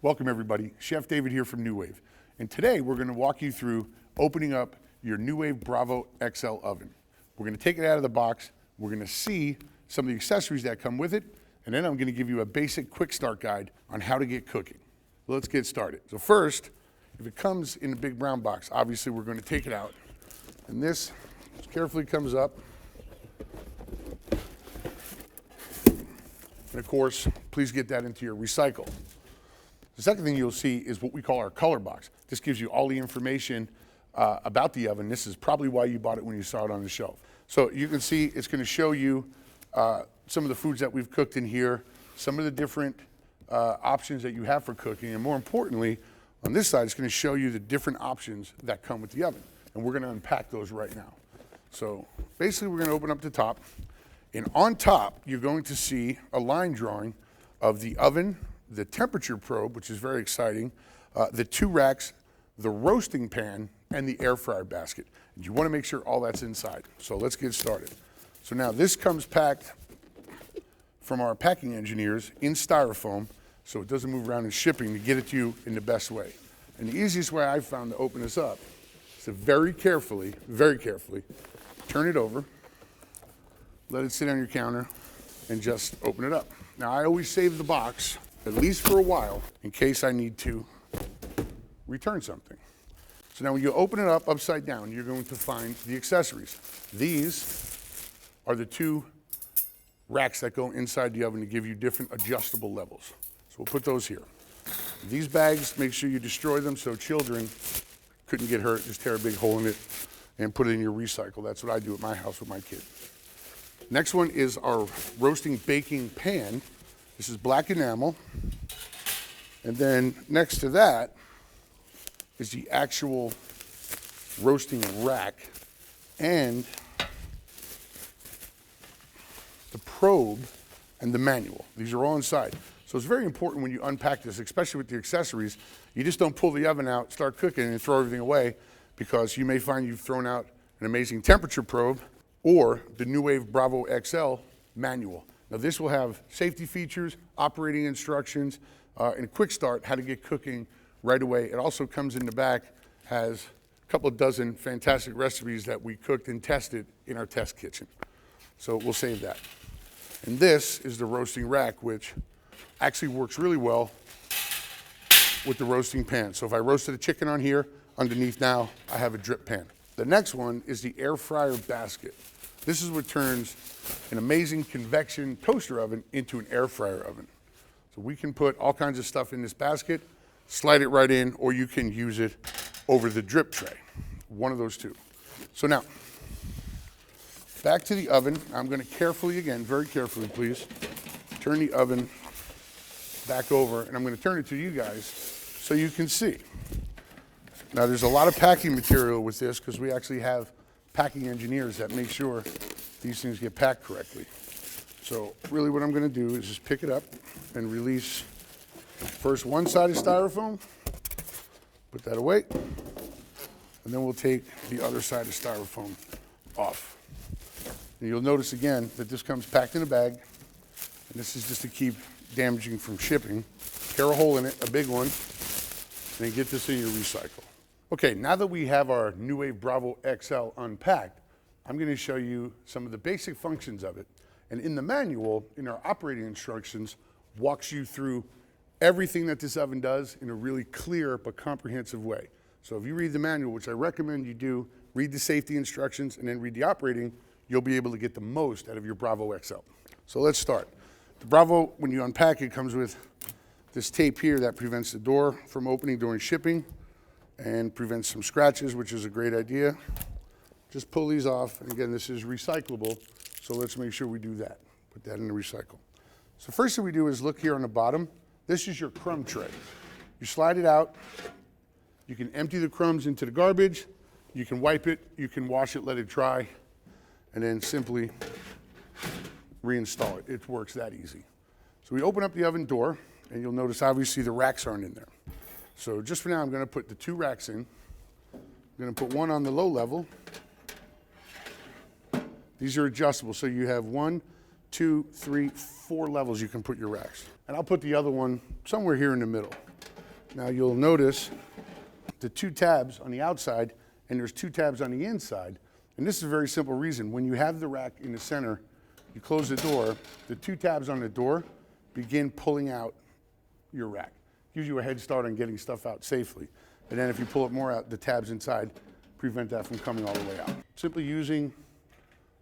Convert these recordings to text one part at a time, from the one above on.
Welcome everybody, Chef David here from Nuwave. And today we're gonna walk you through opening up your Nuwave Bravo XL oven. We're gonna take it out of the box, we're gonna see some of the accessories that come with it, and then I'm gonna give you a basic quick start guide on how to get cooking. Let's get started. So first, if it comes in a big brown box, obviously we're gonna take it out. And this carefully comes up. And of course, please get that into your recycle. The second thing you'll see is what we call our color box. This gives you all the information about the oven. This is probably why you bought it when you saw it on the shelf. So you can see it's going to show you some of the foods that we've cooked in here, some of the different options that you have for cooking, and more importantly, on this side, it's going to show you the different options that come with the oven. And we're going to unpack those right now. So basically, we're going to open up the top. And on top, you're going to see a line drawing of the oven, the temperature probe, which is very exciting, the 2 racks, the roasting pan, and the air fryer basket. And you want to make sure all that's inside. So let's get started. So now this comes packed from our packing engineers in styrofoam, so it doesn't move around in shipping, to get it to you in the best way. And the easiest way I've found to open this up is to very carefully, turn it over, let it sit on your counter, and just open it up. Now, I always save the box, at least for a while, in case I need to return something. So now when you open it up upside down, you're going to find the accessories. These are the 2 racks that go inside the oven to give you different adjustable levels. So we'll put those here. These bags, make sure you destroy them so children couldn't get hurt. Just tear a big hole in it and put it in your recycle. That's what I do at my house with my kid. Next one is our roasting baking pan. This is black enamel. And then next to that is the actual roasting rack and the probe and the manual. These are all inside. So it's very important when you unpack this, especially with the accessories, you just don't pull the oven out, start cooking, and throw everything away, because you may find you've thrown out an amazing temperature probe or the Nuwave Bravo XL manual. Now this will have safety features, operating instructions, and a quick start, how to get cooking right away. It also comes in the back, has a couple of dozen fantastic recipes that we cooked and tested in our test kitchen. So we'll save that. And this is the roasting rack, which actually works really well with the roasting pan. So if I roasted a chicken on here, underneath now, I have a drip pan. The next one is the air fryer basket. This is what turns an amazing convection toaster oven into an air fryer oven. So we can put all kinds of stuff in this basket, slide it right in, or you can use it over the drip tray. One of those 2. So now, back to the oven. I'm going to carefully, again, very carefully please, turn the oven back over, and I'm going to turn it to you guys so you can see. Now there's a lot of packing material with this, because we actually have packing engineers that make sure these things get packed correctly. So really what I'm going to do is just pick it up and release first one side of styrofoam, put that away, and then we'll take the other side of styrofoam off. And you'll notice again that this comes packed in a bag, and this is just to keep damaging from shipping. Tear a hole in it, a big one, and then get this in your recycle. Okay, now that we have our Nuwave Bravo XL unpacked, I'm going to show you some of the basic functions of it. And in the manual, in our operating instructions, walks you through everything that this oven does in a really clear but comprehensive way. So if you read the manual, which I recommend you do, read the safety instructions and then read the operating, you'll be able to get the most out of your Bravo XL. So let's start. The Bravo, when you unpack it, comes with this tape here that prevents the door from opening during shipping and prevents some scratches, which is a great idea. Just pull these off, and again, this is recyclable, so let's make sure we do that. Put that in the recycle. So first thing we do is look here on the bottom. This is your crumb tray. You slide it out, you can empty the crumbs into the garbage, you can wipe it, you can wash it, let it dry, and then simply reinstall it. It works that easy. So we open up the oven door, and you'll notice obviously the racks aren't in there. So just for now, I'm going to put the 2 racks in. I'm going to put one on the low level. These are adjustable, so you have 1, 2, 3, 4 levels you can put your racks. And I'll put the other one somewhere here in the middle. Now you'll notice the 2 tabs on the outside, and there's 2 tabs on the inside. And this is a very simple reason. When you have the rack in the center, you close the door, the 2 tabs on the door begin pulling out your rack. Gives you a head start on getting stuff out safely. And then if you pull it more out, the tabs inside prevent that from coming all the way out. Simply using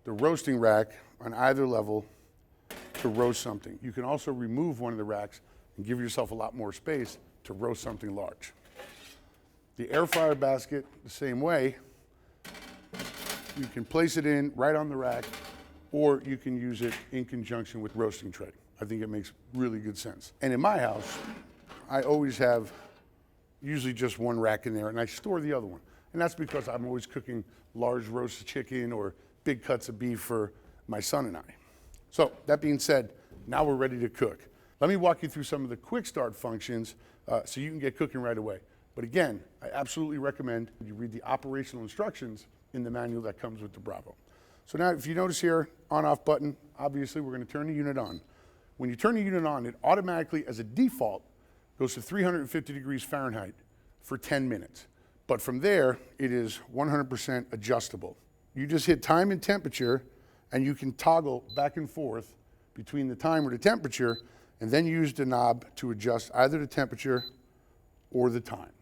the roasting rack on either level to roast something. You can also remove one of the racks and give yourself a lot more space to roast something large. The air fryer basket, the same way. You can place it in right on the rack, or you can use it in conjunction with roasting tray. I think it makes really good sense. And in my house, I always have usually just one rack in there, and I store the other one. And that's because I'm always cooking large roasted chicken or big cuts of beef for my son and I. So that being said, now we're ready to cook. Let me walk you through some of the quick start functions so you can get cooking right away. But again, I absolutely recommend you read the operational instructions in the manual that comes with the Bravo. So now if you notice here, on-off button, obviously we're going to turn the unit on. When you turn the unit on, it automatically, as a default, goes to 350 degrees Fahrenheit for 10 minutes. But from there, it is 100% adjustable. You just hit time and temperature, and you can toggle back and forth between the time or the temperature, and then use the knob to adjust either the temperature or the time.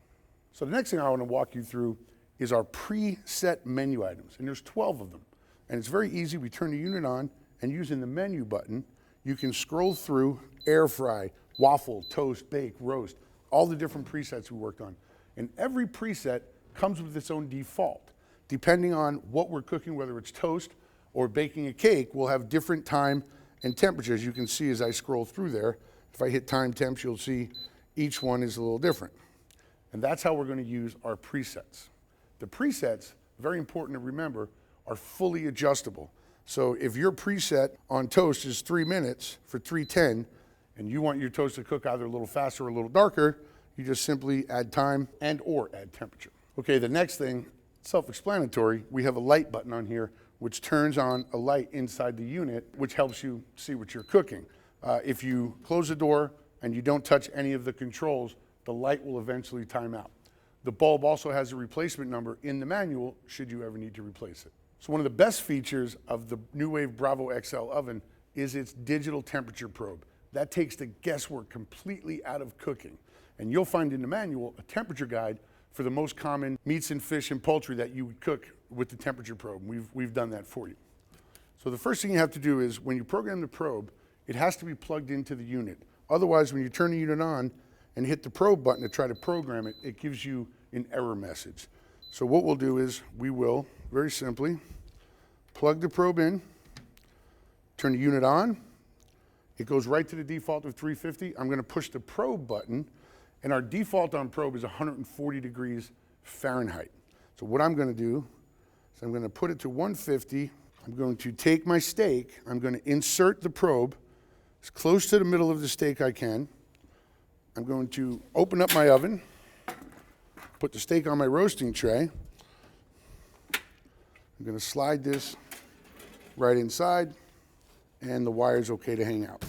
So the next thing I want to walk you through is our preset menu items, and there's 12 of them. And it's very easy. We turn the unit on, and using the menu button, you can scroll through air fry, waffle, toast, bake, roast, all the different presets we worked on. And every preset comes with its own default. Depending on what we're cooking, whether it's toast or baking a cake, we'll have different time and temperatures. You can see as I scroll through there, if I hit time temps, you'll see each one is a little different. And that's how we're going to use our presets. The presets, very important to remember, are fully adjustable. So if your preset on toast is 3 minutes for 310, and you want your toast to cook either a little faster or a little darker, you just simply add time and or add temperature. Okay, the next thing, self-explanatory, we have a light button on here which turns on a light inside the unit, which helps you see what you're cooking. If you close the door and you don't touch any of the controls, the light will eventually time out. The bulb also has a replacement number in the manual should you ever need to replace it. So one of the best features of the Nuwave Bravo XL oven is its digital temperature probe. That takes the guesswork completely out of cooking. And you'll find in the manual a temperature guide for the most common meats and fish and poultry that you would cook with the temperature probe. We've done that for you. So the first thing you have to do is when you program the probe, it has to be plugged into the unit. Otherwise, when you turn the unit on and hit the probe button to try to program it, it gives you an error message. So what we'll do is we will, very simply, plug the probe in, turn the unit on. It goes right to the default of 350. I'm going to push the probe button, and our default on probe is 140 degrees Fahrenheit. So what I'm going to do is I'm going to put it to 150. I'm going to take my steak. I'm going to insert the probe as close to the middle of the steak I can. I'm going to open up my oven, put the steak on my roasting tray. I'm going to slide this right inside, and the wire's okay to hang out.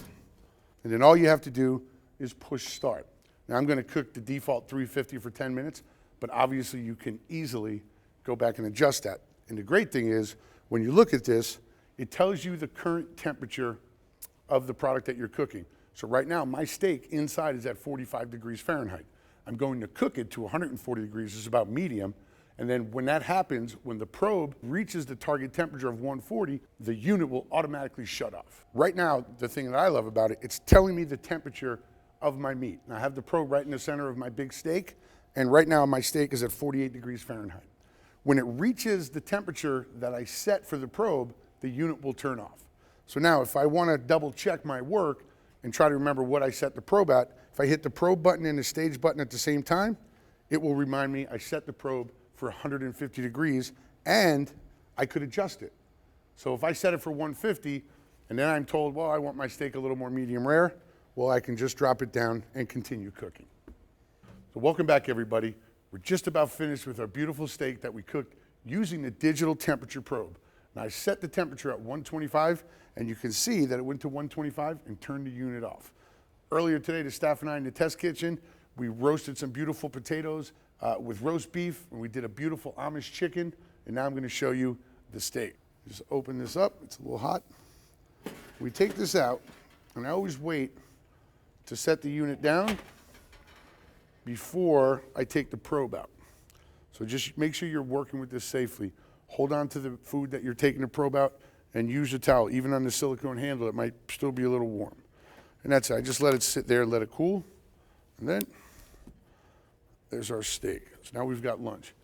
And then all you have to do is push start. Now I'm going to cook the default 350 for 10 minutes, but obviously you can easily go back and adjust that. And the great thing is, when you look at this, it tells you the current temperature of the product that you're cooking. So right now, my steak inside is at 45 degrees Fahrenheit. I'm going to cook it to 140 degrees, it's about medium. And then when that happens, when the probe reaches the target temperature of 140, the unit will automatically shut off. Right now, the thing that I love about it, it's telling me the temperature of my meat. And I have the probe right in the center of my big steak, and right now my steak is at 48 degrees Fahrenheit. When it reaches the temperature that I set for the probe, the unit will turn off. So now if I want to double check my work and try to remember what I set the probe at, if I hit the probe button and the stage button at the same time, it will remind me I set the probe for 150 degrees, and I could adjust it. So if I set it for 150, and then I'm told, well, I want my steak a little more medium rare, well, I can just drop it down and continue cooking. So welcome back, everybody. We're just about finished with our beautiful steak that we cooked using the digital temperature probe. Now I set the temperature at 125, and you can see that it went to 125 and turned the unit off. Earlier today, the staff and I in the test kitchen, We roasted some beautiful potatoes with roast beef, and we did a beautiful Amish chicken, and now I'm gonna show you the steak. Just open this up, it's a little hot. We take this out, and I always wait to set the unit down before I take the probe out. So just make sure you're working with this safely. Hold on to the food that you're taking the probe out and use a towel. Even on the silicone handle, it might still be a little warm. And that's it. I just let it sit there, let it cool. And then there's our steak. So now we've got lunch.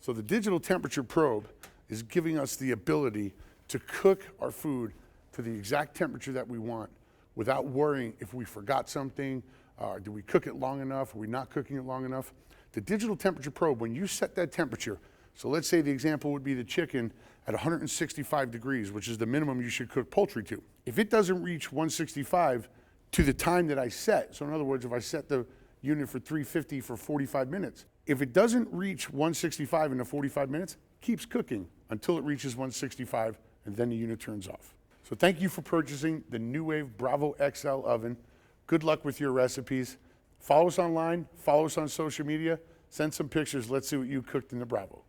So the digital temperature probe is giving us the ability to cook our food to the exact temperature that we want without worrying if we forgot something, do we cook it long enough, are we not cooking it long enough? The digital temperature probe, when you set that temperature, so let's say the example would be the chicken at 165 degrees, which is the minimum you should cook poultry to. If it doesn't reach 165 to the time that I set, so in other words, if I set the unit for 350 for 45 minutes, if it doesn't reach 165 in the 45 minutes, it keeps cooking until it reaches 165, and then the unit turns off. So thank you for purchasing the Nuwave Bravo XL oven. Good luck with your recipes. Follow us online, follow us on social media, send some pictures, let's see what you cooked in the Bravo.